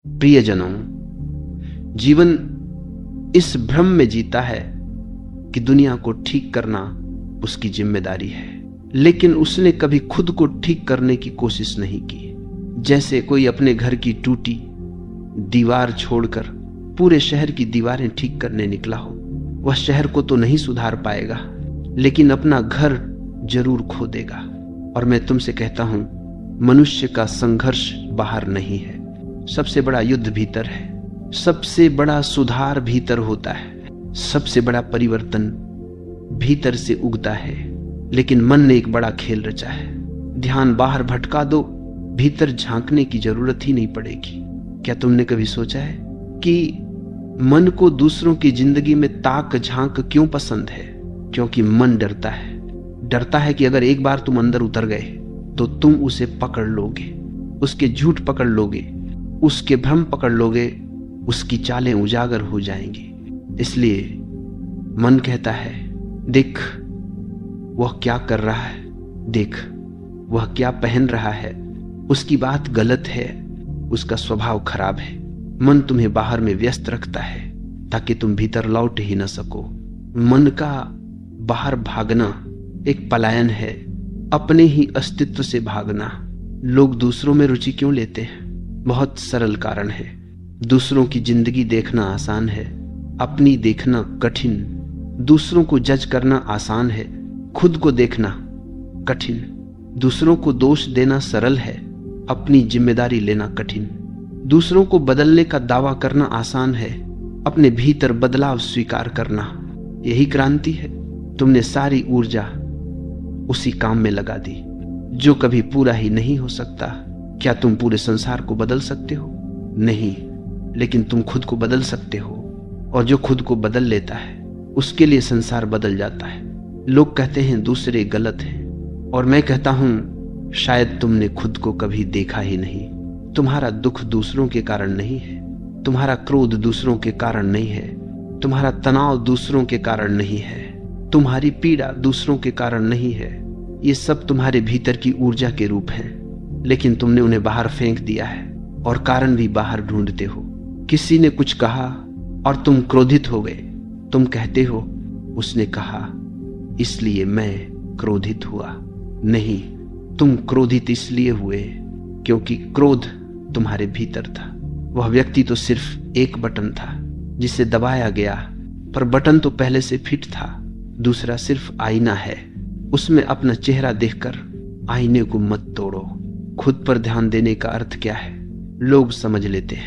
प्रियजनों, जीवन इस भ्रम में जीता है कि दुनिया को ठीक करना उसकी जिम्मेदारी है, लेकिन उसने कभी खुद को ठीक करने की कोशिश नहीं की। जैसे कोई अपने घर की टूटी दीवार छोड़कर पूरे शहर की दीवारें ठीक करने निकला हो। वह शहर को तो नहीं सुधार पाएगा, लेकिन अपना घर जरूर खो देगा। और मैं तुमसे कहता हूं, मनुष्य का संघर्ष बाहर नहीं है, सबसे बड़ा युद्ध भीतर है, सबसे बड़ा सुधार भीतर होता है, सबसे बड़ा परिवर्तन भीतर से उगता है। लेकिन मन ने एक बड़ा खेल रचा है। ध्यान बाहर भटका दो, भीतर झांकने की जरूरत ही नहीं पड़ेगी। क्या तुमने कभी सोचा है कि मन को दूसरों की जिंदगी में ताक झांक क्यों पसंद है? क्योंकि मन डरता है कि अगर एक बार तुम अंदर उतर गए तो तुम उसे पकड़ लोगे, उसके झूठ पकड़ लोगे, उसके भ्रम पकड़ लोगे, उसकी चालें उजागर हो जाएंगी। इसलिए मन कहता है, देख वह क्या कर रहा है, देख वह क्या पहन रहा है, उसकी बात गलत है, उसका स्वभाव खराब है। मन तुम्हें बाहर में व्यस्त रखता है ताकि तुम भीतर लौट ही न सको। मन का बाहर भागना एक पलायन है, अपने ही अस्तित्व से भागना। लोग दूसरों में रुचि क्यों लेते हैं? बहुत सरल कारण है। दूसरों की जिंदगी देखना आसान है, अपनी देखना कठिन। दूसरों को जज करना आसान है, खुद को देखना कठिन। दूसरों को दोष देना सरल है, अपनी जिम्मेदारी लेना कठिन। दूसरों को बदलने का दावा करना आसान है, अपने भीतर बदलाव स्वीकार करना यही क्रांति है। तुमने सारी ऊर्जा उसी काम में लगा दी जो कभी पूरा ही नहीं हो सकता। क्या तुम पूरे संसार को बदल सकते हो? नहीं, लेकिन तुम खुद को बदल सकते हो, और जो खुद को बदल लेता है उसके लिए संसार बदल जाता है। लोग कहते हैं दूसरे गलत हैं, और मैं कहता हूं शायद तुमने खुद को कभी देखा ही नहीं। तुम्हारा दुख दूसरों के कारण नहीं है, तुम्हारा क्रोध दूसरों के कारण नहीं है, तुम्हारा तनाव दूसरों के कारण नहीं है, तुम्हारी पीड़ा दूसरों के कारण नहीं है। ये सब तुम्हारे भीतर की ऊर्जा के रूप हैं, लेकिन तुमने उन्हें बाहर फेंक दिया है और कारण भी बाहर ढूंढते हो। किसी ने कुछ कहा और तुम क्रोधित हो गए। तुम कहते हो उसने कहा इसलिए मैं क्रोधित हुआ। नहीं, तुम क्रोधित इसलिए हुए क्योंकि क्रोध तुम्हारे भीतर था। वह व्यक्ति तो सिर्फ एक बटन था जिसे दबाया गया, पर बटन तो पहले से फिट था। दूसरा सिर्फ आईना है, उसमें अपना चेहरा देखकर आईने को मत तोड़ो। खुद पर ध्यान देने का अर्थ क्या है लोग समझ लेते हैं।